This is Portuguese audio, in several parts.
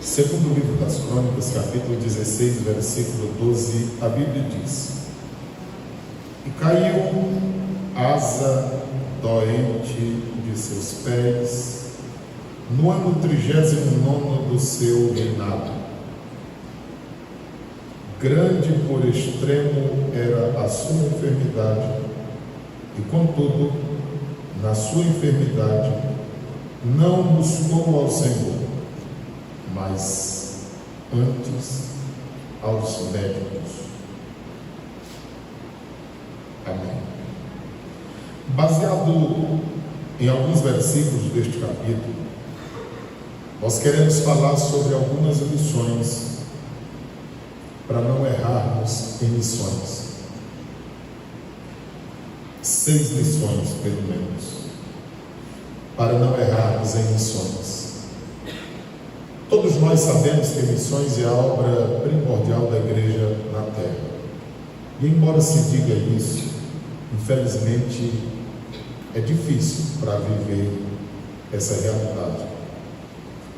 Segundo livro das Crônicas, capítulo 16, versículo 12, a Bíblia diz: E caiu Asa doente de seus pés, no ano 39 do seu reinado. Grande por extremo era a sua enfermidade, e contudo, na sua enfermidade, não buscou ao Senhor, mas antes aos médicos. Amém. Baseado em alguns versículos deste capítulo, nós queremos falar sobre algumas lições para não errarmos em missões. 6 lições, pelo menos, para não errarmos em missões. Todos nós sabemos que missões é a obra primordial da igreja na terra. E embora se diga isso, infelizmente é difícil para viver essa realidade.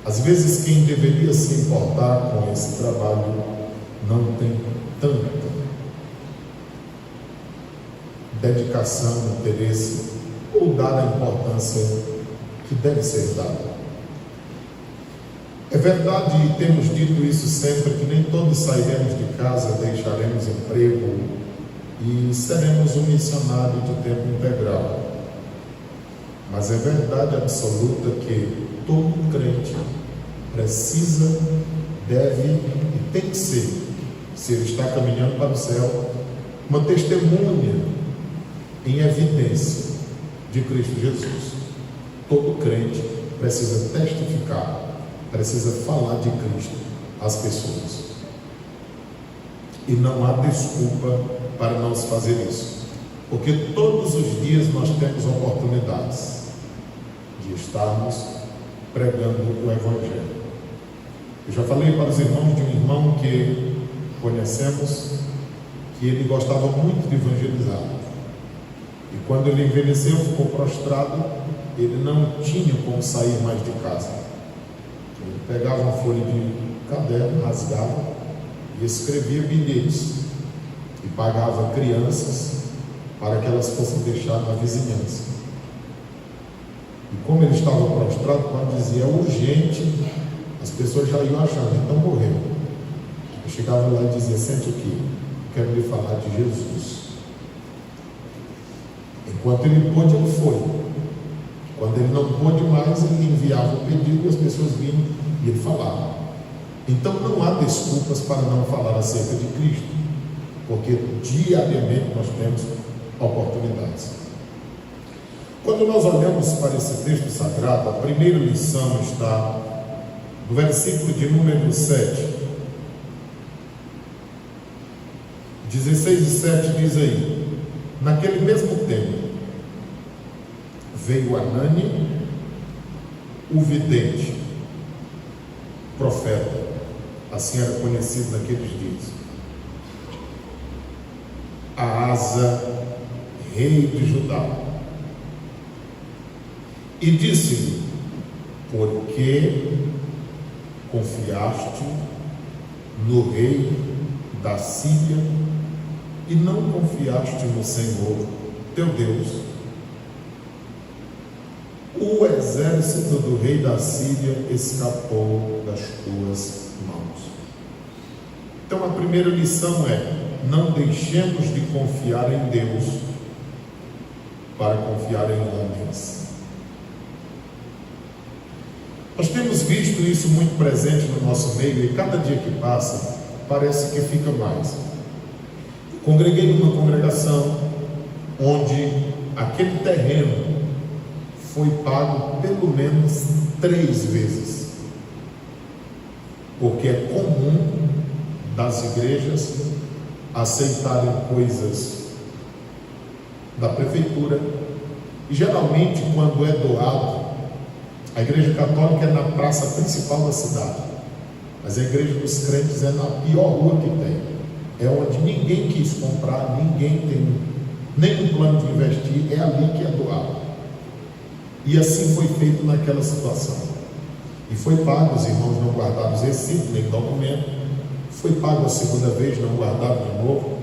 Às vezes quem deveria se importar com esse trabalho não tem tanta dedicação, interesse ou dar a importância que deve ser dada. É verdade, e temos dito isso sempre, que nem todos sairemos de casa, deixaremos emprego e seremos um missionário de tempo integral. Mas é verdade absoluta que todo crente precisa, deve e tem que ser, se ele está caminhando para o céu, uma testemunha em evidência de Cristo Jesus. Todo crente precisa testificar, precisa falar de Cristo às pessoas. E não há desculpa para não se fazer isso, porque todos os dias nós temos oportunidades de estarmos pregando o Evangelho. Eu já falei para os irmãos de um irmão que conhecemos, que ele gostava muito de evangelizar. E quando ele envelheceu, ficou prostrado, ele não tinha como sair mais de casa. Ele pegava uma folha de caderno, rasgava e escrevia bilhetes e pagava crianças para que elas fossem deixar na vizinhança. E como ele estava prostrado, quando dizia urgente, as pessoas já iam achando, então morreu. Eu chegava lá e dizia: sente aqui, quero lhe falar de Jesus. Enquanto ele pôde, ele foi. Quando ele não pôde mais, ele enviava o pedido e as pessoas vinham e ele falava. Então não há desculpas para não falar acerca de Cristo, porque diariamente nós temos oportunidades. Quando nós olhamos para esse texto sagrado, a primeira lição está no versículo de número 7. 16 e 7 diz aí: naquele mesmo tempo veio Anani, o vidente, profeta, assim era conhecido naqueles dias, a Asa, rei de Judá, e disse-lhe: por que confiaste no rei da Síria e não confiaste no Senhor teu Deus? O exército do rei da Síria escapou das tuas mãos. Então a primeira lição é: não deixemos de confiar em Deus para confiar em homens. Nós temos visto isso muito presente no nosso meio, e cada dia que passa parece que fica mais. Congreguei numa congregação onde aquele terreno foi pago pelo menos 3 vezes, porque é comum das igrejas aceitarem coisas da prefeitura, e geralmente quando é doado, a igreja católica é na praça principal da cidade, mas a igreja dos crentes é na pior rua que tem, é onde ninguém quis comprar, ninguém tem nenhum plano de investir, é ali que é doado. E assim foi feito naquela situação. E foi pago, os irmãos não guardaram os recibos, nem documento. Foi pago a segunda vez, não guardaram de novo.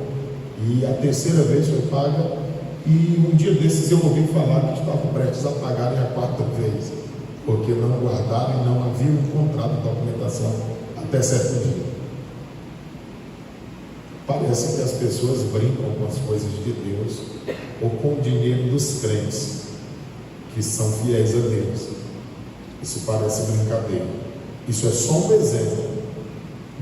E a terceira vez foi paga. E um dia desses eu ouvi falar que estavam prestes a pagarem a quarta vez, porque não guardaram e não haviam encontrado documentação até certo dia. Parece que as pessoas brincam com as coisas de Deus ou com o dinheiro dos crentes que são fiéis a Deus. Isso parece brincadeira. Isso é só um exemplo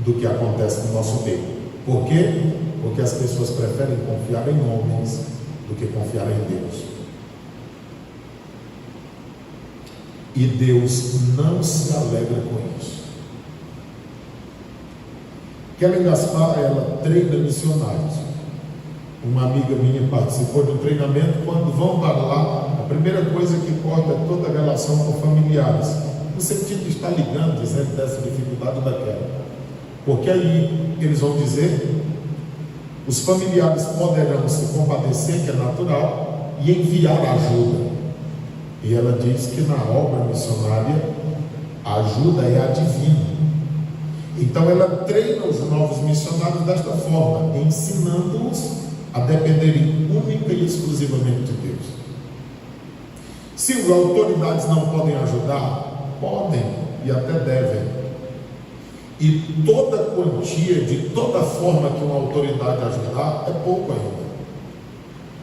do que acontece no nosso meio. Por quê? Porque as pessoas preferem confiar em homens do que confiar em Deus. E Deus não se alegra com isso. Kellen Gaspar, ela treina missionários. Uma amiga minha participou de um treinamento. Quando vão para lá, a primeira coisa que corta é toda a relação com familiares, no sentido de estar ligando, dizendo dessa dificuldade daquela. Porque aí eles vão dizer, os familiares poderão se compadecer, que é natural, e enviar ajuda. E ela diz que na obra missionária a ajuda é a divina. Então ela treina os novos missionários desta forma, ensinando-os a dependerem única e exclusivamente de Deus. Se as autoridades não podem ajudar, podem e até devem. E toda quantia, de toda forma que uma autoridade ajudar, é pouco ainda.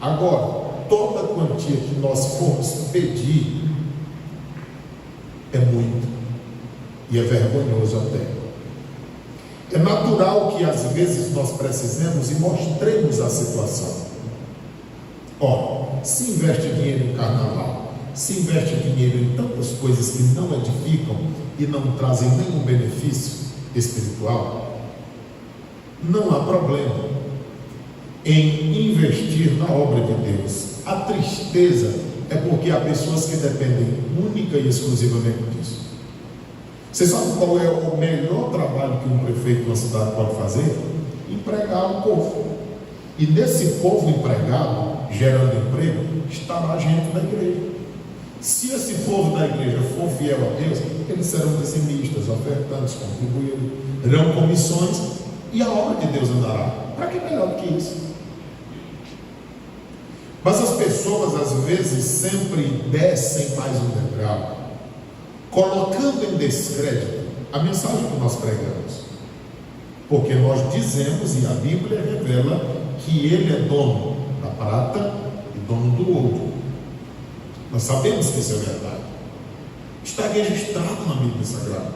Agora, toda quantia que nós formos pedir é muito, e é vergonhoso até. É natural que às vezes nós precisemos e mostremos a situação. Se investe dinheiro em carnaval, se investe dinheiro em tantas coisas que não edificam e não trazem nenhum benefício espiritual, não há problema em investir na obra de Deus. A tristeza é porque há pessoas que dependem única e exclusivamente disso. Você sabe qual é o melhor trabalho que um prefeito de uma cidade pode fazer? Empregar o povo. E nesse povo empregado, gerando emprego, estará gente da igreja. Se esse povo da igreja for fiel a Deus, eles serão dizimistas, ofertantes, contribuirão comissões, e a obra de Deus andará. Para que melhor do que isso? Mas as pessoas às vezes sempre descem mais um degrau, colocando em descrédito a mensagem que nós pregamos. Porque nós dizemos, e a Bíblia revela, que Ele é dono da prata e dono do ouro. Nós sabemos que isso é verdade. Está registrado na Bíblia Sagrada.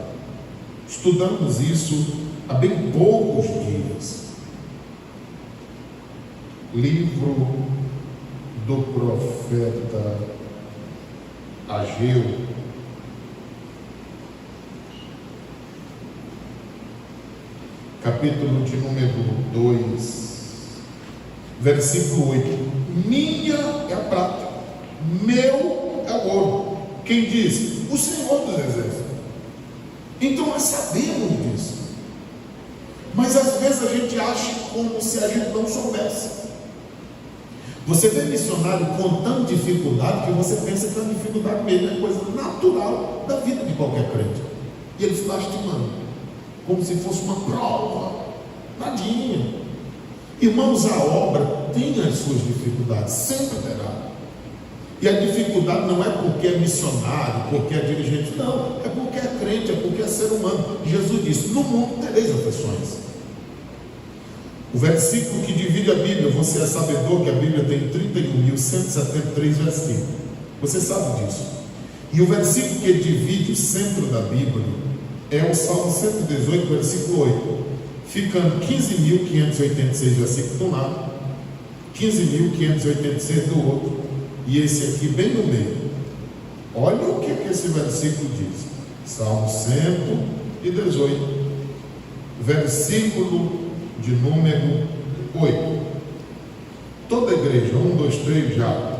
Estudamos isso há bem poucos dias. Livro do profeta Ageu, capítulo de número 2, versículo 8. Minha é a prata, meu é o ouro. Quem diz? O Senhor dos Exércitos. Então nós sabemos disso. Mas às vezes a gente acha como se a gente não soubesse. Você vê missionário com tanta dificuldade que você pensa que a dificuldade mesmo é coisa natural da vida de qualquer crente. E ele está estimando, como se fosse uma prova. Tadinha. Irmãos, a obra tem as suas dificuldades, sempre terá. E a dificuldade não é porque é missionário, porque é dirigente, não, é porque é crente, é porque é ser humano. Jesus disse: no mundo tereis aflições. O versículo que divide a Bíblia, você é sabedor que a Bíblia tem 31.173 versículos. Você sabe disso. E o versículo que divide o centro da Bíblia é o Salmo 118, versículo 8. Ficando 15.586 versículos de um lado, 15.586 do outro, e esse aqui bem no meio. Olha o que esse versículo diz. Salmo 118, versículo de número 8. Toda a igreja, 1, 2, 3, já.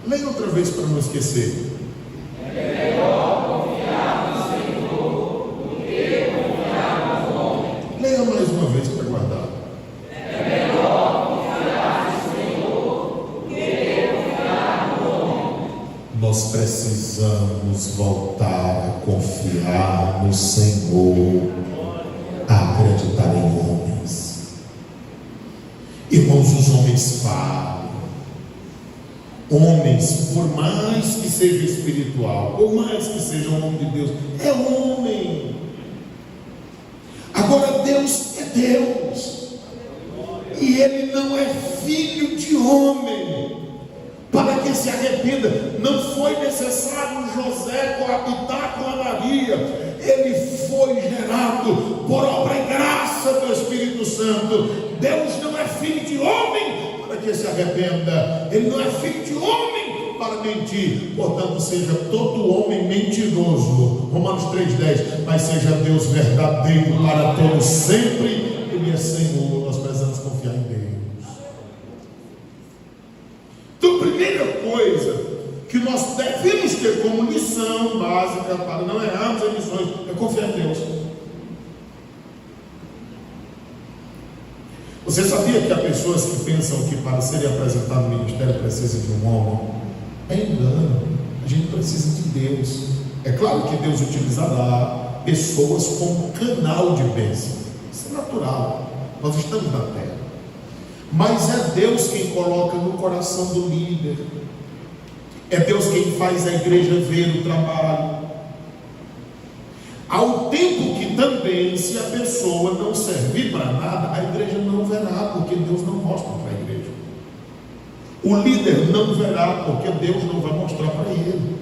Leia outra vez para não esquecer. Leia mais uma vez para guardar. É melhor confiar no Senhor do que precisamos voltar a confiar no Senhor, a acreditar em homens. Irmãos, os homens falam. Homens, por mais que seja espiritual, por mais que seja um homem de Deus, é homem. Agora Deus é Deus, e Ele não é filho de homem para que se arrependa. Não foi necessário José coabitar com a Maria. Ele foi gerado por obra e graça do Espírito Santo. Deus não é filho de homem para que se arrependa. Ele não é filho de homem para mentir. Portanto, seja todo homem mentiroso, Romanos 3,10, mas seja Deus verdadeiro para todos sempre. Ele é Senhor. Nós precisamos confiar em Deus. Então, primeira coisa que nós devemos ter como lição básica para não errarmos em missões é confiar em Deus. Você sabia que há pessoas que pensam que para serem apresentados no ministério precisa de um homem? É engano. A gente precisa de Deus. É claro que Deus utilizará pessoas como canal de bênção. Isso é natural. Nós estamos na terra. Mas é Deus quem coloca no coração do líder. É Deus quem faz a igreja ver o trabalho. Ao tempo que também, se a pessoa não servir para nada, a igreja não verá, porque Deus não mostra para a igreja. O líder não verá, porque Deus não vai mostrar para ele.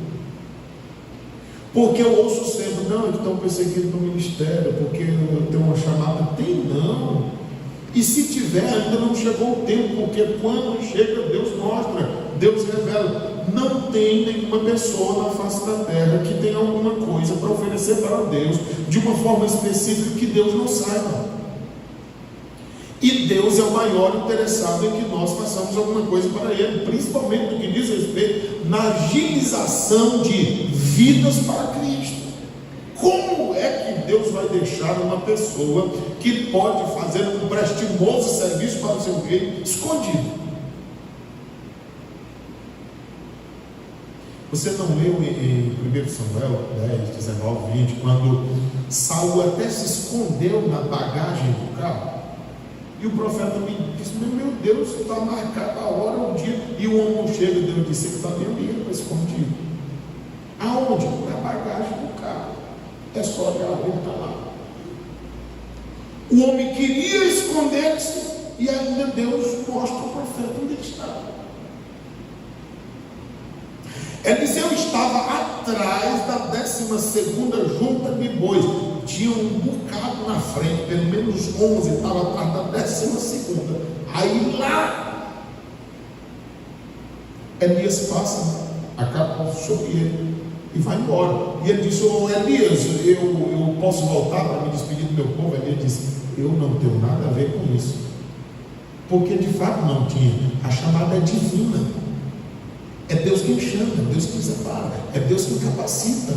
Porque eu ouço sempre, não, eles estão perseguindo no ministério, porque eu tenho uma chamada. Tem não. E se tiver, ainda não chegou o tempo, porque quando chega, Deus mostra, Deus revela. Não tem nenhuma pessoa na face da terra que tenha alguma coisa para oferecer para Deus, de uma forma específica que Deus não saiba. E Deus é o maior interessado em que nós façamos alguma coisa para Ele, principalmente no que diz respeito na agilização de vidas para Cristo. Como é que Deus vai deixar uma pessoa que pode fazer um prestimoso serviço para o seu reino escondido? Você não leu em 1 Samuel 10, 19, 20, quando Saul até se escondeu na bagagem do carro? E o profeta me disse, meu Deus, está marcada a hora, o dia, e o homem chega, e Deus disse, ele está bem ali, está escondido. Aonde? Na bagagem do carro. É só olhar, ele está lá. O homem queria esconder-se, e ainda Deus mostra ao profeta onde ele estava. Eliseu estava atrás da 12ª junta de bois. Tinha um bocado na frente, pelo menos 11, estava atrás da 12ª. Aí lá, Elias passa, acaba sobre ele e vai embora. E ele disse, Elias, eu posso voltar para me despedir do meu povo? Elias disse, eu não tenho nada a ver com isso. Porque de fato não tinha. A chamada é divina. É Deus quem chama, é Deus quem separa, é Deus quem capacita.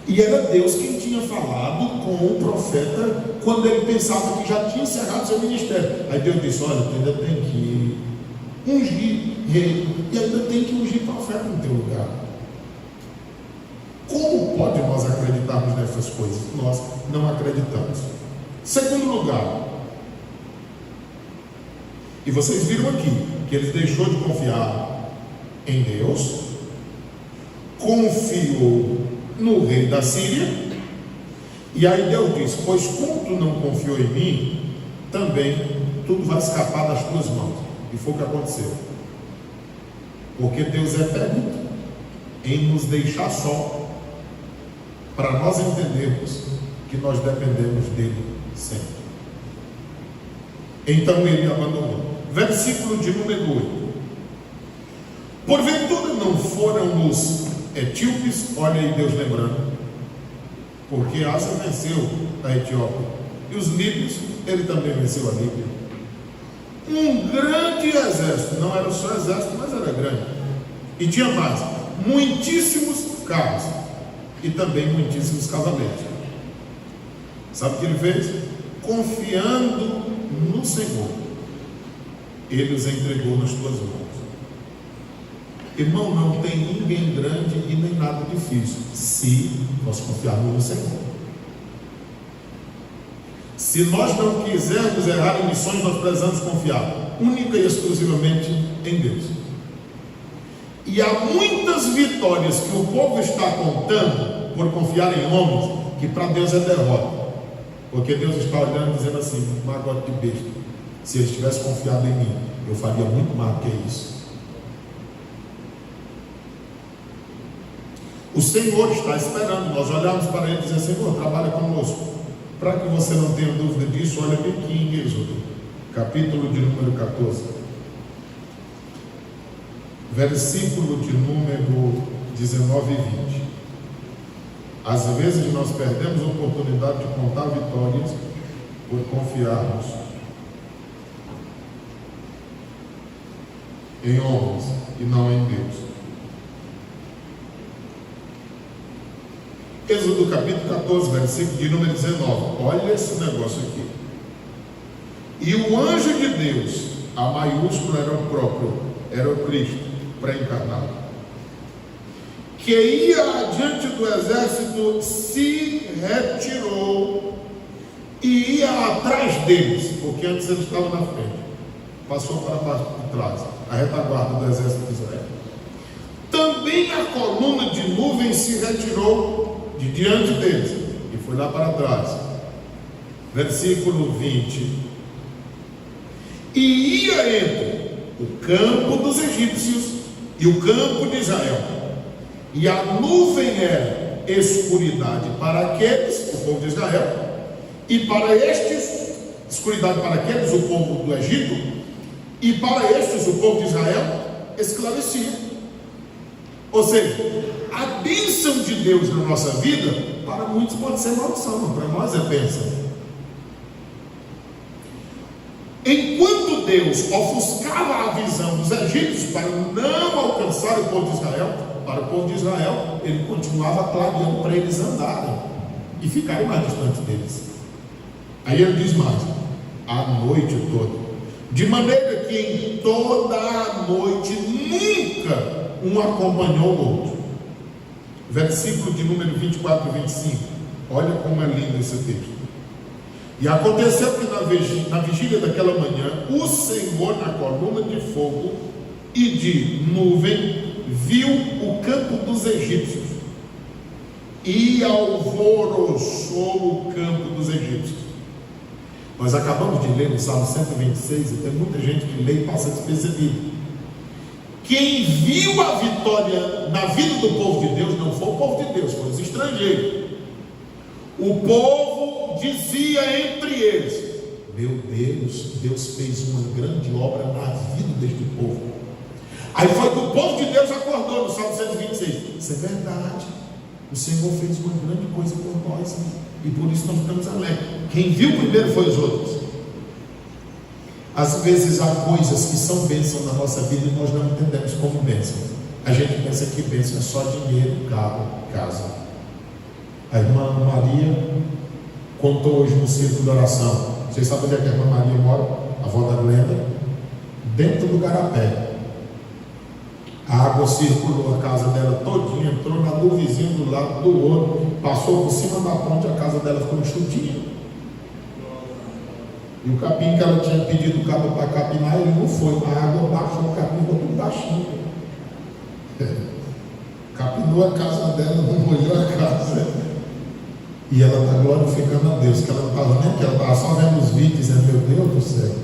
E era Deus quem tinha falado com o profeta quando ele pensava que já tinha encerrado seu ministério. Aí Deus disse, olha, tu ainda tem que ungir rei, e ainda tem que ungir profeta no teu lugar. Como pode nós acreditarmos nessas coisas? Nós não acreditamos. Segundo lugar, e vocês viram aqui que ele deixou de confiar em Deus, confiou no rei da Síria, e aí Deus disse, pois como tu não confiou em mim, também tudo vai escapar das tuas mãos. E foi o que aconteceu. Porque Deus é perito em nos deixar só, para nós entendermos que nós dependemos dele sempre. Então ele abandonou. Versículo de número 8. Porventura não foram os etíopes, olha aí Deus lembrando, porque Asa venceu a Etiópia, e os líbios, ele também venceu a Líbia. Um grande exército, não era só exército, mas era grande, e tinha mais, muitíssimos carros, e também muitíssimos cavaleiros. Sabe o que ele fez? Confiando no Senhor, ele os entregou nas tuas mãos. Irmão, não tem ninguém grande e nem nada difícil, se nós confiarmos no Senhor. Se nós não quisermos errar em missões, nós precisamos confiar única e exclusivamente em Deus. E há muitas vitórias que o povo está contando por confiar em homens, que para Deus é derrota. Porque Deus está olhando e dizendo assim: magote de besta, se eles tivessem confiado em mim, eu faria muito mais do que isso. O Senhor está esperando nós olharmos para Ele e dizer: Senhor, trabalha conosco. Para que você não tenha dúvida disso, olha bem aqui em Êxodo, capítulo de número 14, versículo de número 19 e 20. Às vezes nós perdemos a oportunidade de contar vitórias por confiarmos em homens e não em Deus. Êxodo capítulo 14, versículo de número 19. Olha esse negócio aqui. E o anjo de Deus, a maiúsculo era o próprio, era o Cristo pré-encarnado, que ia adiante do exército, se retirou e ia atrás deles, porque antes ele estava na frente, passou para baixo de trás, a retaguarda do exército de Israel. Também a coluna de nuvem se retirou de diante deles e foi lá para trás. Versículo 20. E ia entre o campo dos egípcios e o campo de Israel, e a nuvem era escuridade para aqueles, o povo de Israel, e para estes, escuridade para aqueles, o povo do Egito, e para estes, o povo de Israel, esclarecia. Ou seja, a bênção de Deus na nossa vida, para muitos pode ser maldição, para nós é bênção. Enquanto Deus ofuscava a visão dos egípcios para não alcançar o povo de Israel, para o povo de Israel, ele continuava clareando para eles andarem e ficarem mais distantes deles. Aí ele diz mais: a noite toda, de maneira que em toda a noite nunca um acompanhou o outro. Versículo de número 24 e 25. Olha como é lindo esse texto. E aconteceu que na vigília daquela manhã, o Senhor, na coluna de fogo e de nuvem, viu o campo dos egípcios e alvoroçou o campo dos egípcios. Nós acabamos de ler no Salmo 126, e tem muita gente que lê e passa despercebido. Quem viu a vitória na vida do povo de Deus não foi o povo de Deus, foram os estrangeiros. O povo dizia entre eles: meu Deus, Deus fez uma grande obra na vida deste povo. Aí foi que o povo de Deus acordou no Salmo 126. Isso é verdade, o Senhor fez uma grande coisa por nós, e por isso nós ficamos alegres. Quem viu primeiro foi os outros. Às vezes há coisas que são bênção na nossa vida e nós não entendemos como bênção. A gente pensa que bênção é só dinheiro, carro, casa. A irmã Maria contou hoje no círculo de oração. Vocês sabem onde é que a irmã Maria mora? A avó da Glenda? Dentro do Garapé. A água circulou a casa dela todinha, entrou na do vizinho do lado do outro, passou por cima da ponte, a casa dela ficou enxutinha. E o capim que ela tinha pedido o cabo para capinar, ele não foi. A água baixou, o capim ficou tudo baixinho. Capinou a casa dela, não molhou a casa. E ela está glorificando a Deus, que ela não estava nem aqui, ela estava só vendo os vídeos, dizendo: meu Deus do céu.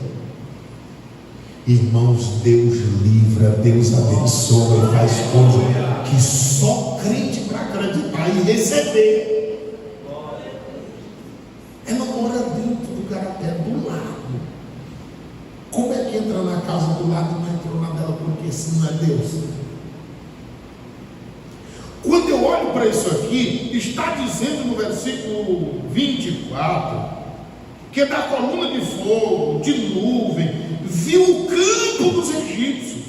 Irmãos, Deus livra, Deus abençoa e faz coisa que só crente para acreditar e receber. Ela mora dentro do Garapé, do lado. Como é que entra na casa do lado e não entrou na dela? Porque assim não é Deus. Quando eu olho para isso aqui, está dizendo no versículo 24 que da coluna de fogo, de nuvem, viu o campo dos egípcios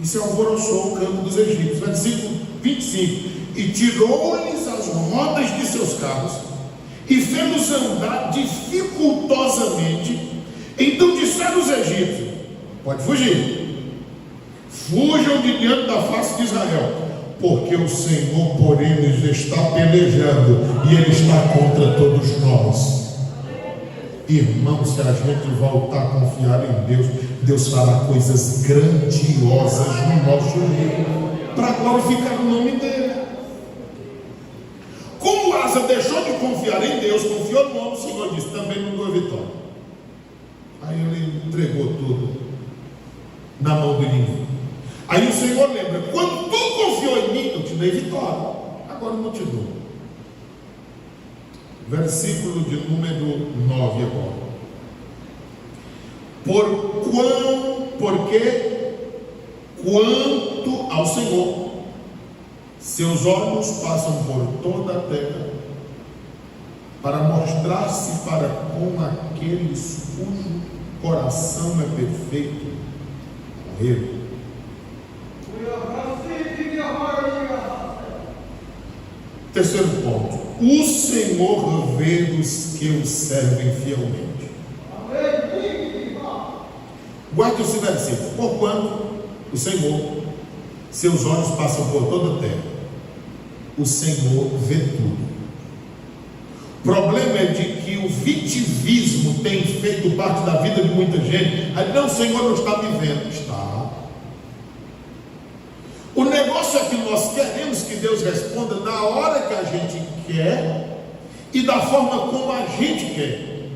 e se alvoroçou o campo dos egípcios. Versículo 25: e tirou-lhes as rodas de seus carros e fez-los andar dificultosamente. Então disseram os egípcios: pode fugir, fujam de diante da face de Israel, porque o Senhor por eles está pelejando e Ele está contra todos nós. Irmão, se a gente voltar a confiar em Deus, Deus fará coisas grandiosas no nosso meio, para glorificar o nome dEle. Como Asa deixou de confiar em Deus, confiou no homem, o Senhor disse, também não dou vitória. Aí ele entregou tudo na mão do inimigo. Aí o Senhor lembra, quando tu confiou em mim, eu te dei vitória, agora eu não te dou. Versículo de número 9 agora. Porque quanto ao Senhor, seus olhos passam por toda a terra, para mostrar-se para com aqueles cujo coração é perfeito com Ele. Terceiro ponto, o Senhor vê os que o servem fielmente. Guarde esse versículo. Porquanto o Senhor, seus olhos passam por toda a terra, o Senhor vê tudo. O problema é de que o vitivismo tem feito parte da vida de muita gente. Aí, não, o Senhor não está me vendo. Está. O negócio é que nós queremos que Deus responda na hora que a gente quer e da forma como a gente quer.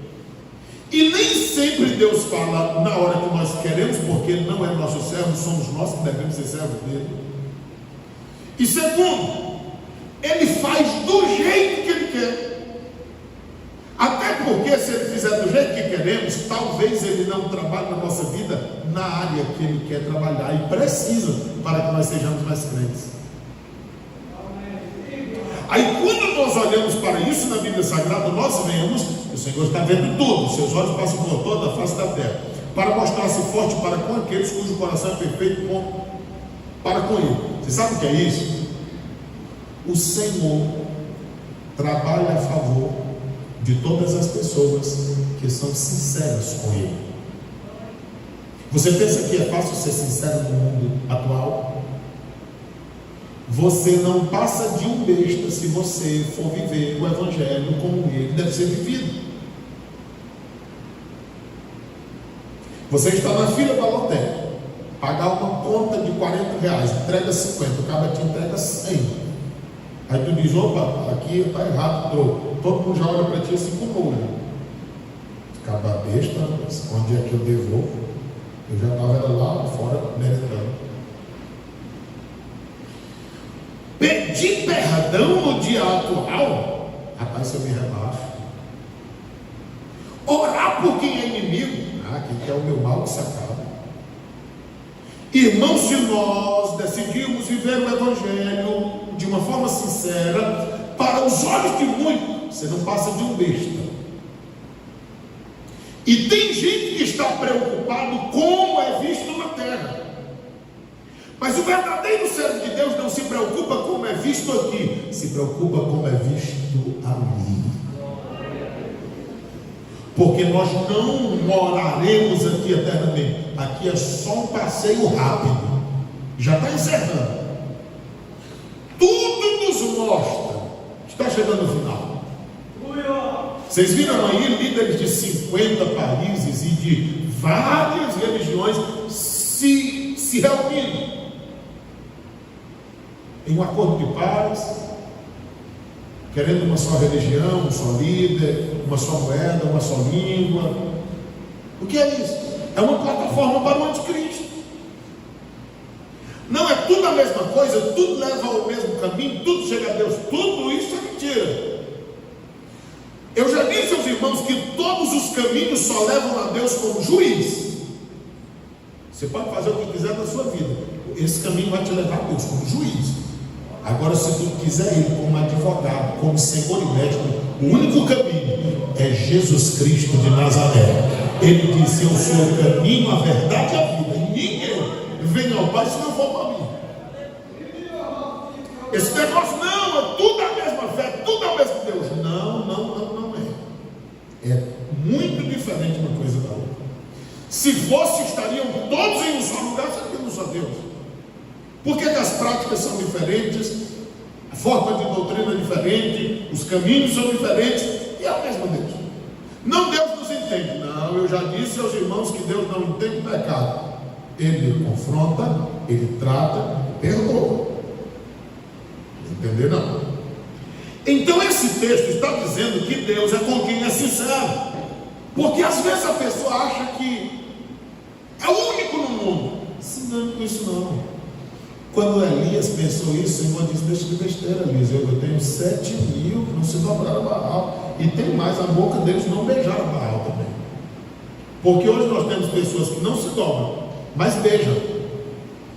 E nem sempre Deus fala na hora que nós queremos, porque Ele não é nosso servo, somos nós que devemos ser servos dele. E segundo, Ele faz do jeito que Ele quer. Até porque se Ele fizer do jeito que queremos, talvez Ele não trabalhe na nossa vida na área que Ele quer trabalhar e precisa para que nós sejamos mais crentes. Aí quando nós olhamos para isso na Bíblia Sagrada, nós vemos que o Senhor está vendo tudo, seus olhos passam por toda a face da terra, para mostrar-se forte para com aqueles cujo coração é perfeito para com Ele. Você sabe o que é isso? O Senhor trabalha a favor de todas as pessoas que são sinceras com Ele. Você pensa que é fácil ser sincero no mundo atual? Você não passa de um besta se você for viver o Evangelho como ele deve ser vivido. Você está na fila da lotérica, pagar uma conta de R$40, entrega 50, o cara te entrega 100. Aí tu diz, opa, aqui está errado, todo mundo já olha para ti assim com nojo. Acaba besta, onde é que eu devolvo? Eu já estava lá fora meritando. Pedir perdão no dia atual, rapaz, eu me rebaixo. Orar por quem é inimigo, quem quer o meu mal que se acaba. Irmãos, se nós decidimos viver o Evangelho de uma forma sincera, para os olhos de muitos, você não passa de um besta. E tem gente que está preocupado como é visto na terra. Mas o verdadeiro servo de Deus não se preocupa como é visto aqui, se preocupa como é visto ali. Porque nós não moraremos aqui eternamente. Aqui é só um passeio rápido. Já está encerrando. Tudo nos mostra. Está chegando no final. Vocês viram aí líderes de 50 países e de várias religiões se reunindo em um acordo de paz, querendo uma só religião, um só líder, uma só moeda, uma só língua. O que é isso? É uma plataforma para o anticristo. Não é tudo a mesma coisa, tudo leva ao mesmo caminho, tudo chega a Deus, tudo isso é mentira. Eu já disse aos irmãos que todos os caminhos só levam a Deus como juiz. Você pode fazer o que quiser na sua vida, esse caminho vai te levar a Deus como juiz. Agora, se tu quiser ir como advogado, como Senhor e mestre, o único caminho é Jesus Cristo de Nazaré. Ele disse, eu sou o caminho, a verdade e a vida, e ninguém vem ao Pai se não for para mim. Esse negócio, não, é tudo a mesma fé, tudo é o mesmo Deus. Não é. É muito diferente uma coisa da outra. Se fosse, estariam todos em um só lugar, seríamos só Deus. Por que as práticas são diferentes, a forma de doutrina é diferente, os caminhos são diferentes, e é o mesmo Deus. Não, Deus nos entende. Não, eu já disse aos irmãos que Deus não entende o pecado. Ele confronta, ele trata, perdoa. Entender não? Então esse texto está dizendo que Deus é com quem é sincero. Porque às vezes a pessoa acha que é o único no mundo. Não, isso não. Quando Elias pensou isso, o Senhor disse: deixa de besteira, Elias, eu tenho 7.000 que não se dobraram a Baal, e tem mais, a boca deles não beijaram a Baal também. Porque hoje nós temos pessoas que não se dobram, mas beijam.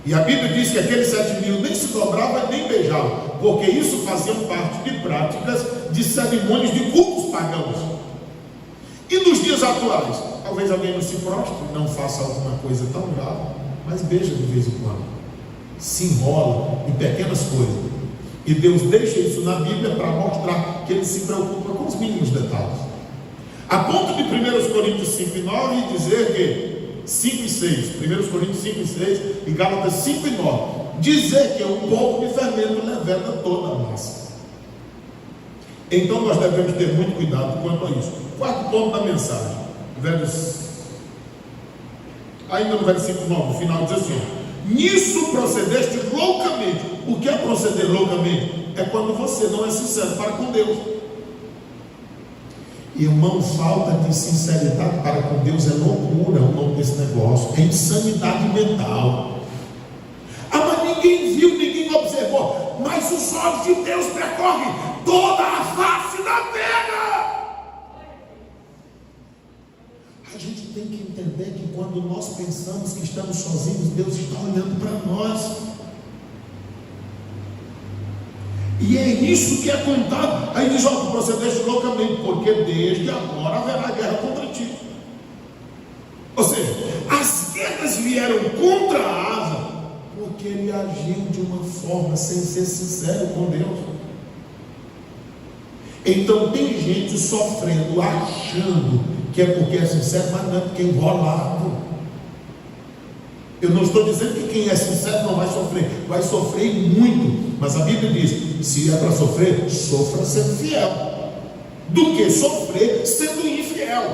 E a Bíblia diz que aqueles 7.000 nem se dobravam nem beijavam, porque isso faziam parte de práticas, de cerimônias, de cultos pagãos. E nos dias atuais, talvez alguém não se prostre, não faça alguma coisa tão grave, mas beija de vez em quando, se enrola em pequenas coisas. E Deus deixa isso na Bíblia para mostrar que Ele se preocupa com os mínimos detalhes. A ponto de 1 Coríntios 5 e 9 dizer que 5 e 6, 1 Coríntios 5 e 6 e Gálatas 5 e 9, dizer que um pouco de fermento leveda toda a massa. Então nós devemos ter muito cuidado quanto a isso. Quarto ponto da mensagem, ainda no versículo 9, no final diz assim: nisso procedeste loucamente. O que é proceder loucamente? É quando você não é sincero para com Deus. Irmão, falta de sinceridade para com Deus é loucura. O nome desse negócio é insanidade mental. Ah, mas ninguém viu, ninguém observou. Mas os olhos de Deus percorrem toda a face da terra. A gente tem que entender que quando nós pensamos que estamos sozinhos, Deus está olhando para nós. E é isso que é contado. Aí diz: ó, tu procedeste loucamente, porque desde agora haverá guerra contra ti. Ou seja, as guerras vieram contra a Asa, porque ele agiu de uma forma sem ser sincero com Deus. Então tem gente sofrendo, achando que é porque é sincero, mas não é porque é enrolado. Eu não estou dizendo que quem é sincero não vai sofrer muito, mas a Bíblia diz: se é para sofrer, sofra sendo fiel, do que sofrer sendo infiel.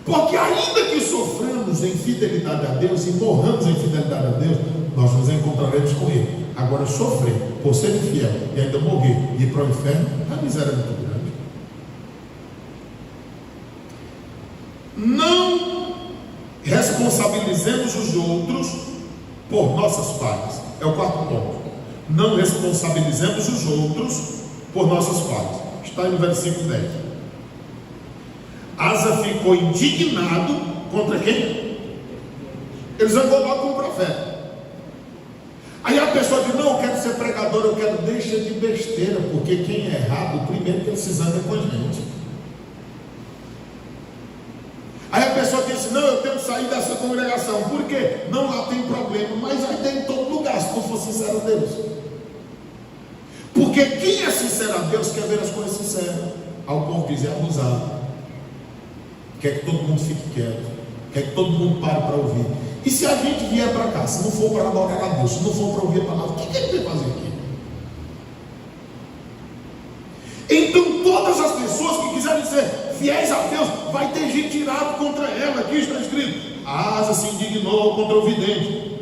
Porque ainda que soframos em fidelidade a Deus e morramos em fidelidade a Deus, nós nos encontraremos com Ele. Agora, sofrer por ser infiel e ainda morrer e ir para o inferno, a miséria é muito grande. Não responsabilizemos os outros por nossas falhas. É o quarto ponto. Não responsabilizemos os outros por nossas falhas. Está aí no versículo 10. Asa ficou indignado contra quem? Ele zangou logo com o profeta. Aí a pessoa diz: não, eu quero ser pregador, eu quero. Deixa de besteira, porque quem é errado, o primeiro que ele se zanga é com a gente. Aí a pessoa diz: não, eu tenho que sair dessa congregação. Por quê? Não, lá tem problema. Mas aí tem em todo lugar, se não for sincero a Deus. Porque quem é sincero a Deus quer ver as coisas sinceras. Ao povo diz: é abusado. Quer que todo mundo fique quieto, quer que todo mundo pare para ouvir. E se a gente vier para cá, se não for para adorar a Deus, se não for para ouvir a palavra, o que ele vai fazer aqui? Então todas as pessoas que quiserem ser fiéis a Deus, vai ter gente irada contra ela. Aqui está escrito: a Asa se indignou contra o vidente,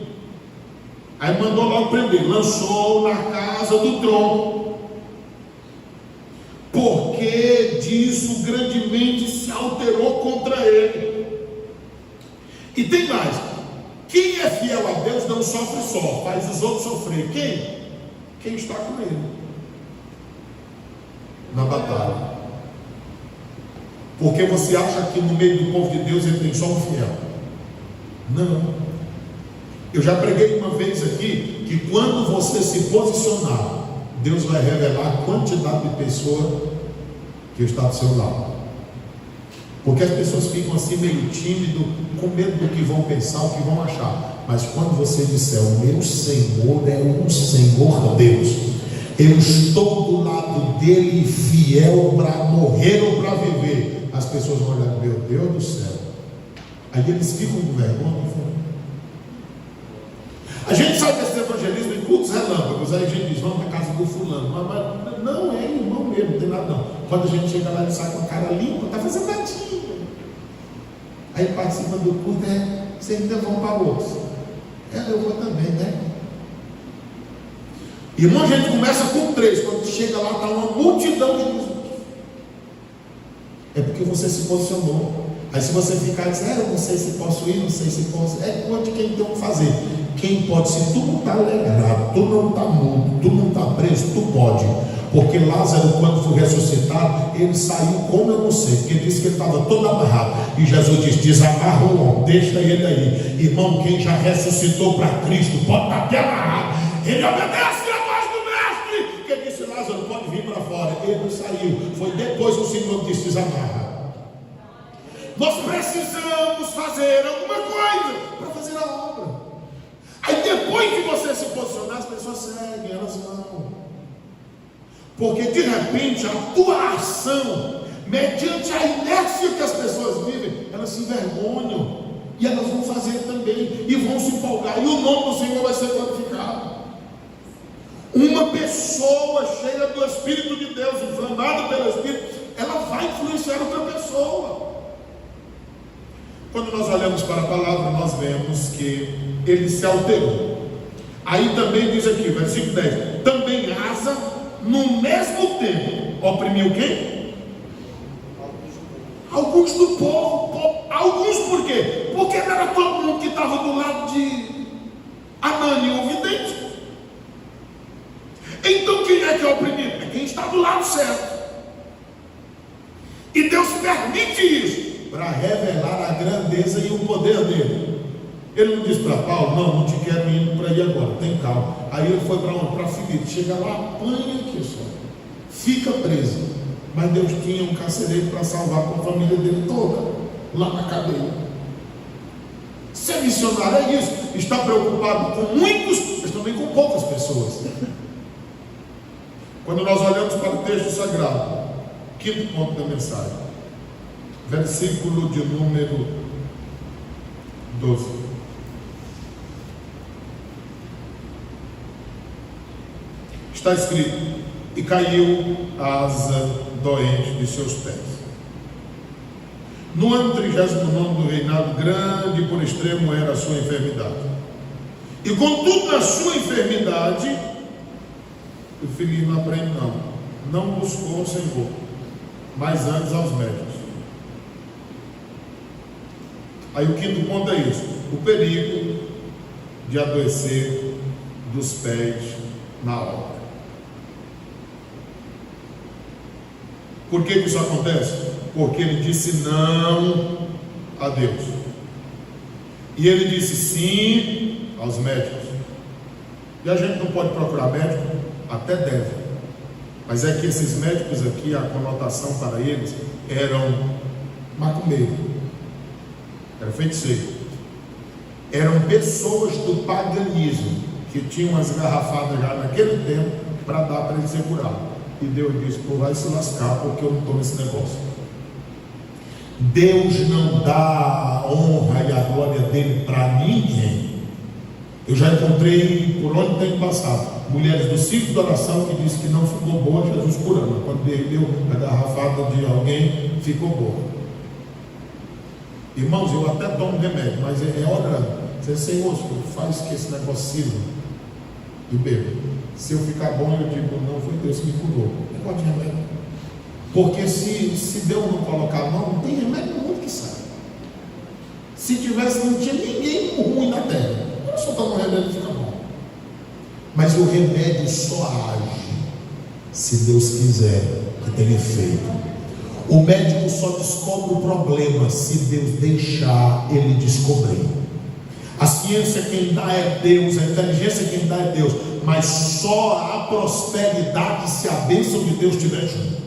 aí mandou logo prender, lançou na casa do trono, porque disso grandemente se alterou contra ele. E tem mais: quem é fiel a Deus não sofre só, faz os outros sofrer. Quem está com ele na batalha. Porque você acha que no meio do povo de Deus ele tem só um fiel? Não. Eu já preguei uma vez aqui que quando você se posicionar, Deus vai revelar a quantidade de pessoas que está do seu lado. Porque as pessoas ficam assim meio tímido, com medo do que vão pensar, o que vão achar. Mas quando você disser: o meu Senhor é um Senhor Deus, eu estou do lado dele, fiel para morrer ou para viver, as pessoas vão olhar: meu Deus do céu. Aí eles ficam com vergonha. A gente sai desse evangelismo em cultos relâmpagos. Aí a gente diz, vamos para a casa do fulano. Mas não é irmão mesmo, não tem nada não. Quando a gente chega lá, ele sai com a cara limpa, está fazendo nadinha. Aí participa do culto, vocês ainda vão para outros. Eu vou também, né? Irmão, a gente começa com 3, quando chega lá, está uma multidão de Jesus. É porque você se posicionou. Aí se você ficar dizendo, eu não sei se posso ir, não sei se posso, é conta de quem tem o que fazer. Quem pode, se tu não está alegrado, tu não está mudo, tu não está preso, tu pode. Porque Lázaro, quando foi ressuscitado, ele saiu como eu não sei, porque disse que ele estava todo amarrado. E Jesus disse, desamarra o homem, deixa ele aí. Irmão, quem já ressuscitou para Cristo, pode estar até amarrado. Ele obedece a voz do mestre, que disse, Lázaro, pode vir para fora. Ele não saiu, foi depois que o Senhor disse, desamarra. Nós precisamos fazer alguma coisa para fazer a obra. Aí depois que você se posicionar, as pessoas seguem, elas vão. Porque de repente a tua ação, mediante a inércia que as pessoas vivem, elas se envergonham. E elas vão fazer também. E vão se empolgar. E o nome do Senhor vai ser glorificado. Uma pessoa cheia do Espírito de Deus, inflamada pelo Espírito, ela vai influenciar outra pessoa. Quando nós olhamos para a palavra, nós vemos que ele se alterou. Aí também diz aqui, versículo 10: também Asa, no mesmo tempo, oprimiu quem? Alguns do povo. Alguns por quê? Porque não era todo mundo que estava do lado de Anani, o vidente. Então quem é que é oprimido? É quem está do lado certo. E Deus permite isso para revelar a grandeza e o poder dele. Ele não disse para Paulo, não te quero ir para aí agora, tem calma. Aí ele foi para onde? Para Filipe. Chega lá, apanha aqui só, fica preso. Mas Deus tinha um carcereiro para salvar com a família dele toda, lá na cadeia. Ser missionário é isso, está preocupado com muitos, mas também com poucas pessoas. Quando nós olhamos para o texto sagrado, quinto ponto da mensagem, versículo de número 12. Está escrito: e caiu a asa doente de seus pés. No ano 39 do reinado, grande por extremo era a sua enfermidade. E contudo, na sua enfermidade, o filhinho não aprende não buscou o Senhor, mas antes aos médicos. Aí o quinto ponto é isso: o perigo de adoecer dos pés na obra. Por que isso acontece? Porque ele disse não a Deus, e ele disse sim aos médicos. E a gente não pode procurar médico? Até deve, mas é que esses médicos aqui, a conotação para eles eram macumbeiro, era feiticeiro, eram pessoas do paganismo que tinham as garrafadas já naquele tempo para dar para ele ser curado. E Deus disse: pô, vai se lascar, porque eu não estou nesse negócio. Deus não dá a honra e a glória dele para ninguém. Eu já encontrei, por onde tem passado, mulheres do ciclo de oração que disse que não ficou boa Jesus curando. Quando ele deu a garrafada de alguém, ficou boa. Irmãos, eu até tomo remédio, mas é orando. Dizer: Senhor, faz que esse negócio sirva e beba. Se eu ficar bom, eu digo: não, foi Deus que me curou. Não pode remédio. Porque se Deus não colocar a mão, não tem remédio no mundo que sai. Se tivesse, não tinha ninguém ruim na terra. Só toma remédio e fica bom. Mas o remédio só age se Deus quiser que tenha efeito. O médico só descobre o problema se Deus deixar ele descobrir. A ciência quem dá é Deus, a inteligência quem dá é Deus, mas só há prosperidade se a bênção de Deus estiver junto.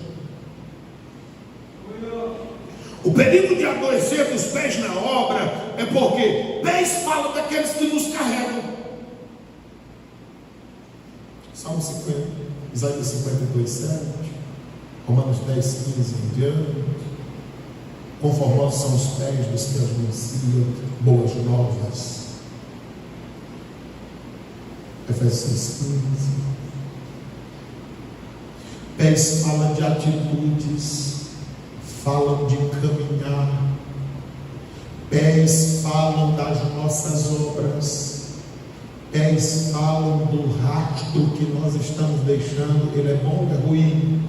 O perigo de adoecer dos pés na obra é porque pés fala daqueles que nos carregam. Salmo 50, Isaías 52, 7, Romanos 10, 15 em diante. Conformosos são os pés dos que anunciam boas novas. Efésios 6:15. Pés falam de atitudes, falam de caminhar. Pés falam das nossas obras. Pés falam do rastro que nós estamos deixando. Ele é bom ou é ruim?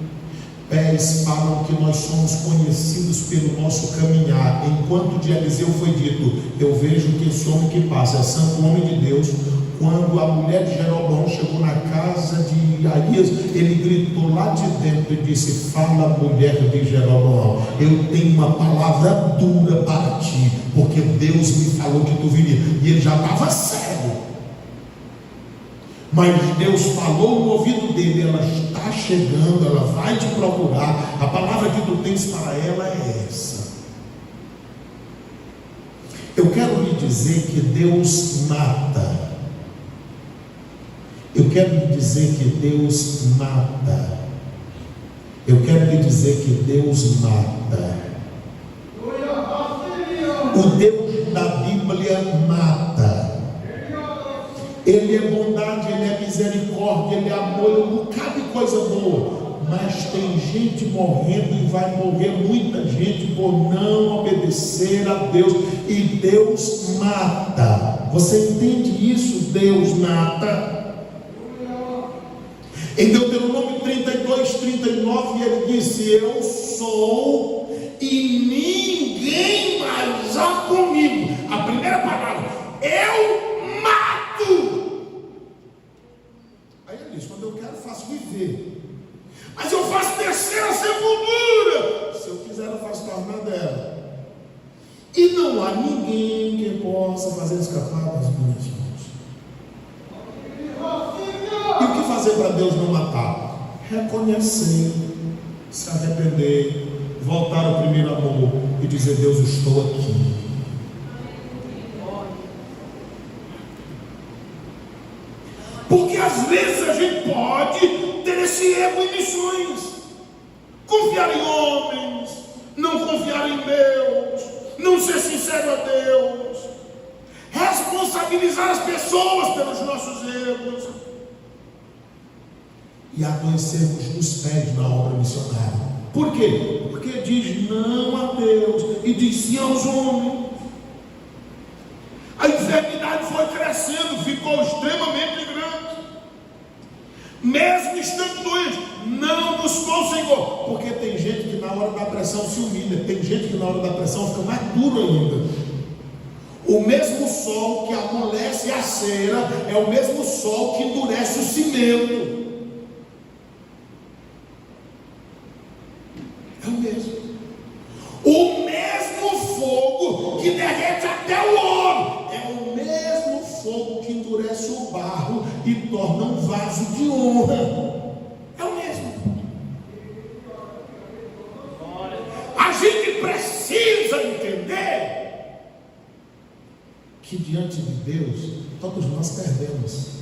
Pés falam que nós somos conhecidos pelo nosso caminhar. Enquanto de Eliseu foi dito: eu vejo que esse homem que passa é santo homem de Deus. Quando a mulher de Jeroboão chegou na casa de Aías, ele gritou lá de dentro e disse: fala, mulher de Jeroboão, eu tenho uma palavra dura para ti, porque Deus me falou que tu viria. E ele já estava cego, mas Deus falou no ouvido dele: ela está chegando, ela vai te procurar, a palavra que tu tens para ela é essa. Eu quero lhe dizer que Deus mata. Eu quero lhe dizer que Deus mata. Eu quero lhe dizer que Deus mata. O Deus da Bíblia mata. Ele é bondade, Ele é misericórdia, Ele é amor, Ele é um bocado de coisa boa. Mas tem gente morrendo e vai morrer muita gente por não obedecer a Deus. E Deus mata. Você entende isso? Deus mata. Em Deuteronômio 32:39 ele disse: eu sou e ninguém mais há comigo. A primeira palavra: eu mato. Aí ele diz: quando eu quero faço viver, mas eu faço descer a sepultura. Se eu quiser eu faço tornar dela. E não há ninguém que possa fazer escapar das minhas mãos. E o que fazer para Deus não matar? Reconhecer, se arrepender, voltar ao primeiro amor e dizer: Deus, eu estou aqui. Porque às vezes a gente pode ter esse ego em missões, confiar em homens, não confiar em Deus, não ser sincero a Deus, responsabilizar as pessoas pelos nossos erros e adoecermos nos pés na obra missionária. Por quê? Porque diz não a Deus e diz sim aos homens. A enfermidade foi crescendo, ficou extremamente grande. Mesmo estando doente, não buscou o Senhor. Porque tem gente que na hora da pressão se humilha, tem gente que na hora da pressão fica mais duro ainda. O mesmo sol que amolece a cera é o mesmo sol que endurece o cimento. É o mesmo. O mesmo fogo que derrete até o ouro é o mesmo fogo que endurece o barro e torna um vaso de honra. É o mesmo. A gente precisa entender que diante de Deus todos nós perdemos.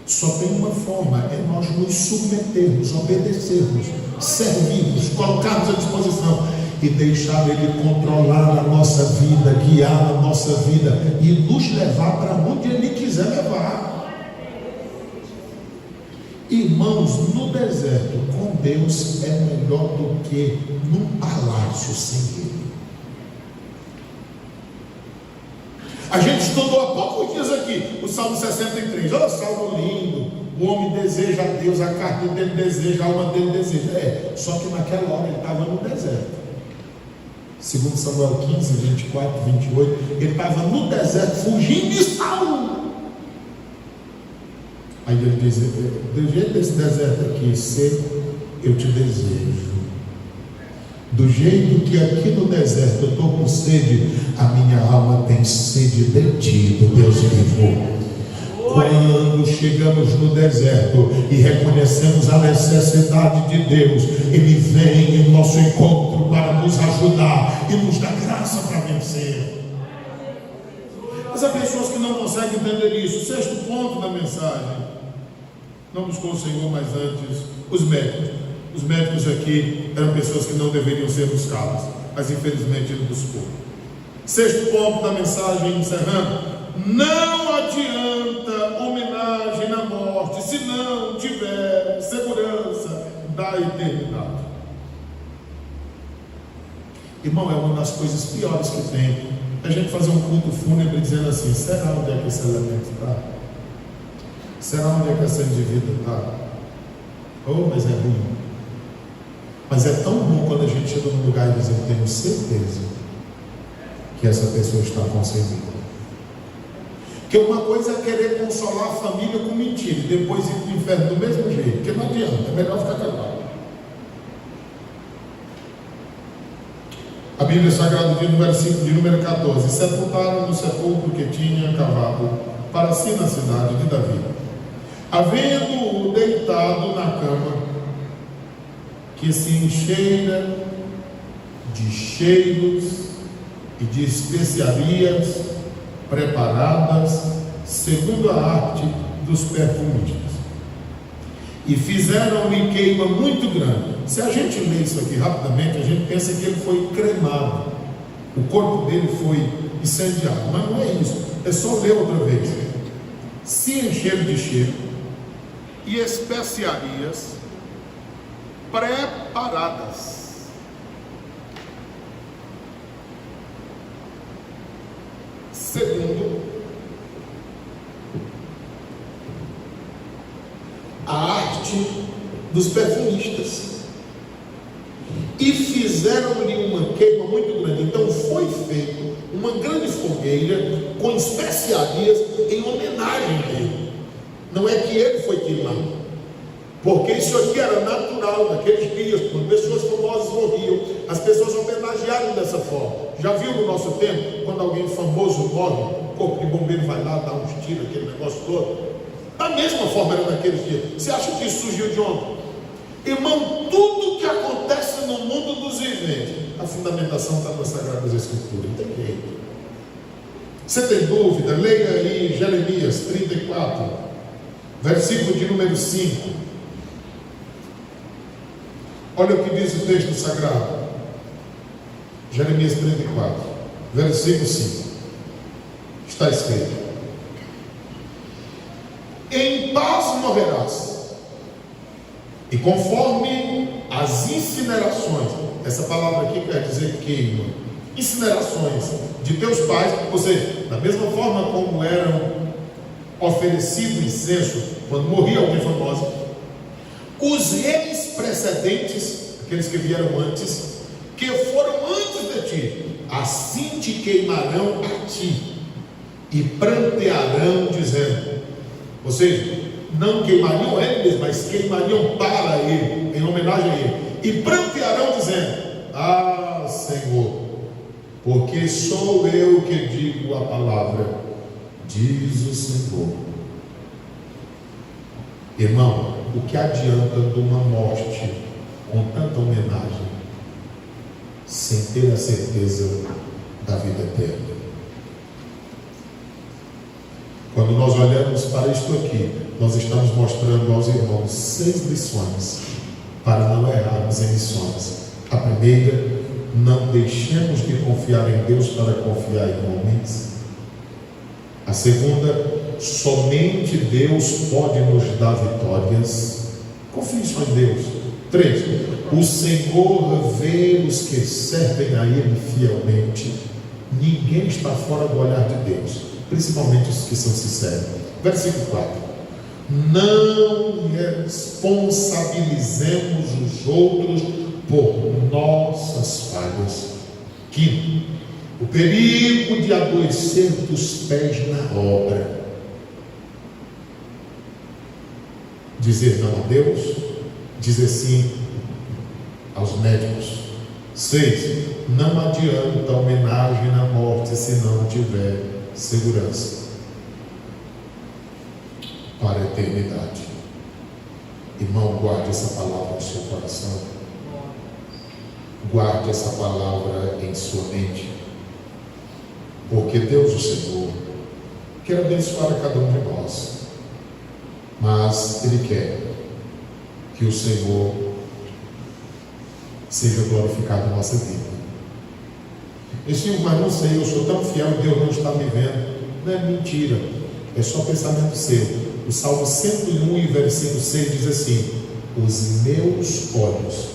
Só tem uma forma: é nós nos submetermos, obedecermos, servirmos, colocarmos à disposição e deixar Ele controlar a nossa vida, guiar a nossa vida e nos levar para onde Ele quiser levar. Irmãos, no deserto com Deus é melhor do que num palácio sem Ele. A gente estudou há poucos dias aqui o Salmo 63. Olha, salmo lindo. O homem deseja a Deus, a carne dele deseja, a alma dele deseja. Só que naquela hora ele estava no deserto. Segundo Samuel 15, 24, 28, ele estava no deserto, fugindo de Saul. Aí ele diz: do jeito desse deserto aqui, eu te desejo. Do jeito que aqui no deserto eu estou com sede, a minha alma tem sede de ti, do Deus vivo. Quando chegamos no deserto e reconhecemos a necessidade de Deus, Ele vem em nosso encontro para nos ajudar e nos dar graça para vencer. Mas há pessoas que não conseguem entender isso. O sexto ponto da mensagem: não buscou o Senhor, mas antes os médicos. Os médicos aqui eram pessoas que não deveriam ser buscadas, mas infelizmente ele buscou. Sexto ponto da mensagem, encerrando: não adianta homenagear da eternidade. Irmão, é uma das coisas piores que tem a gente fazer um culto fúnebre dizendo assim: será onde é que esse elemento está? Será onde é que essa indivídua está? Oh, mas é ruim. Mas é tão bom quando a gente chega num lugar e diz: eu tenho certeza que essa pessoa está concebida. Porque uma coisa é querer consolar a família com mentira e depois ir para o inferno do mesmo jeito, porque não adianta, é melhor ficar calado. A Bíblia Sagrada diz no versículo de número 14: sepultaram no sepulcro que tinha cavado para si na cidade de Davi, havendo-o deitado na cama que se encheira de cheiros e de especiarias preparadas segundo a arte dos perfumistas, e fizeram-lhe queima muito grande. Se a gente lê isso aqui rapidamente, a gente pensa que ele foi cremado, o corpo dele foi incendiado, mas não é isso. É só ler outra vez: se encheram de cheiro e especiarias preparadas segundo a arte dos perfumistas, e fizeram-lhe uma queima muito grande. Então foi feito uma grande fogueira com especiarias em homenagem a ele. Não é que ele foi queimado, porque isso aqui era natural naqueles dias. Quando pessoas famosas morriam, as pessoas homenagearam dessa forma. Já viu no nosso tempo, quando alguém famoso morre, o corpo de bombeiro vai lá, dá uns tiros, aquele negócio todo? Da mesma forma era naqueles dias. Você acha que isso surgiu de ontem? Irmão, tudo que acontece no mundo dos viventes, a fundamentação está nas Sagradas Escrituras, não tem jeito. Você tem dúvida? Leia aí Jeremias 34, versículo de número 5. Olha o que diz o texto sagrado. Jeremias 34, versículo 5. Está escrito: em paz morrerás, e conforme as incinerações, essa palavra aqui quer dizer queima, incinerações de teus pais, ou seja, da mesma forma como eram oferecido incenso quando morria alguém famoso, os reis precedentes, aqueles que vieram antes, que foram antes de ti, assim te queimarão a ti e prantearão dizendo, ou seja, não queimariam eles, mas queimariam para ele, em homenagem a ele, e prantearão dizendo: ah, Senhor, porque sou eu que digo a palavra, diz o Senhor. Irmão, o que adianta de uma morte com tanta homenagem, sem ter a certeza da vida eterna? Quando nós olhamos para isto aqui, nós estamos mostrando aos irmãos 6 lições para não errarmos em missões. A primeira: não deixemos de confiar em Deus para confiar em homens. A segunda: somente Deus pode nos dar vitórias. Confie só em Deus. 3: o Senhor vê os que servem a Ele fielmente. Ninguém está fora do olhar de Deus, principalmente os que são sinceros. Versículo 4: não responsabilizemos os outros por nossas falhas. 5: o perigo de adoecer dos pés na obra. Dizer não a Deus, dizer sim aos médicos. 6: não adianta homenagem na morte se não tiver segurança para a eternidade. Irmão, guarde essa palavra no seu coração, guarde essa palavra em sua mente, porque Deus, o Senhor, quer abençoar a cada um de nós, mas Ele quer que o Senhor seja glorificado na nossa vida. Esse mas não sei, eu sou tão fiel, Deus não está me vendo. Não é mentira, é só pensamento seu. O Salmo 101 e versículo 6 diz assim: os meus olhos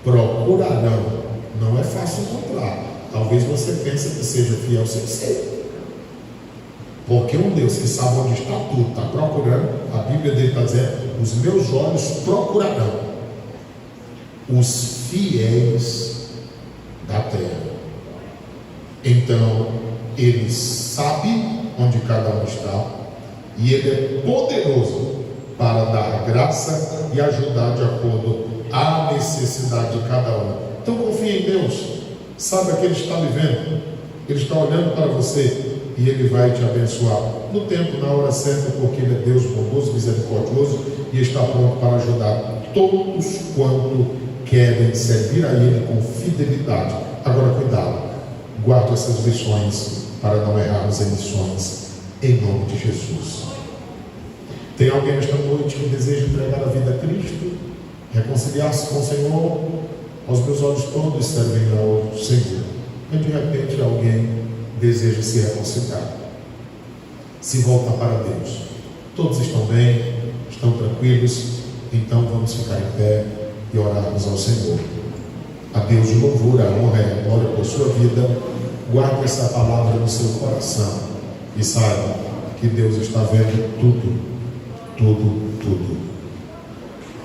procurarão. Não é fácil encontrar. Talvez você pense que seja fiel sem ser. Porque um Deus que sabe onde está tudo, está procurando. A Bíblia dele está dizendo: os meus olhos procurarão os fiéis da terra. Então, ele sabe onde cada um está, e ele é poderoso para dar graça e ajudar de acordo à necessidade de cada um. Então confie em Deus, saiba que Ele está lhe vendo, Ele está olhando para você e Ele vai te abençoar no tempo, na hora certa, porque Ele é Deus bondoso, misericordioso e está pronto para ajudar todos quanto querem servir a Ele com fidelidade. Agora cuidado, guarde essas lições para não errarmos em lições, em nome de Jesus. Tem alguém esta noite que deseja entregar a vida a Cristo, reconciliar-se com o Senhor? Aos meus olhos todos servem ao Senhor, mas de repente alguém deseja se reconciliar, se voltar para Deus. Todos estão bem, estão tranquilos, então vamos ficar em pé e orarmos ao Senhor. A Deus o louvor, a honra e a glória por sua vida. Guarde essa palavra no seu coração e saiba que Deus está vendo tudo.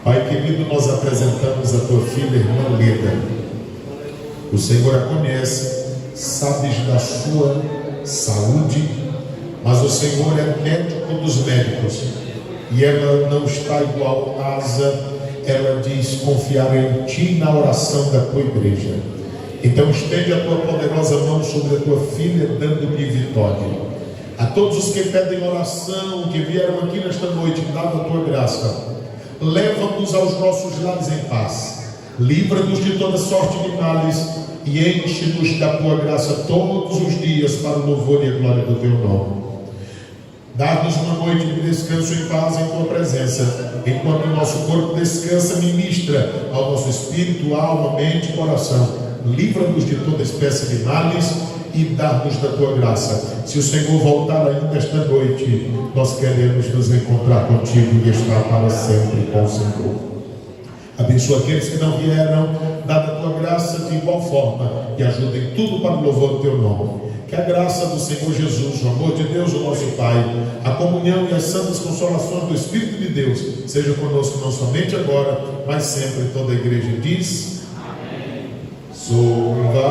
Pai querido, nós apresentamos a tua filha, irmã Leda. O Senhor a conhece, sabes da sua saúde, mas o Senhor é médico dos médicos e ela não está igual a Asa. Ela diz confiar em ti na oração da tua igreja. Então estende a tua poderosa mão sobre a tua filha, dando-lhe vitória. A todos os que pedem oração, que vieram aqui nesta noite, dada a tua graça, leva-nos aos nossos lares em paz, livra-nos de toda sorte de males e enche-nos da tua graça todos os dias para o louvor e a glória do teu nome. Dá-nos uma noite de descanso em paz em tua presença, enquanto o nosso corpo descansa, ministra ao nosso espírito, alma, mente e coração. Livra-nos de toda espécie de males e dá-nos da tua graça. Se o Senhor voltar ainda esta noite, nós queremos nos encontrar contigo e estar para sempre com o Senhor. Abençoa aqueles que não vieram, dá da tua graça de igual forma e ajuda em tudo para o louvor do teu nome. Que a graça do Senhor Jesus, o amor de Deus, o nosso Pai, a comunhão e as santas consolações do Espírito de Deus seja conosco não somente agora, mas sempre. Toda a igreja diz: amém.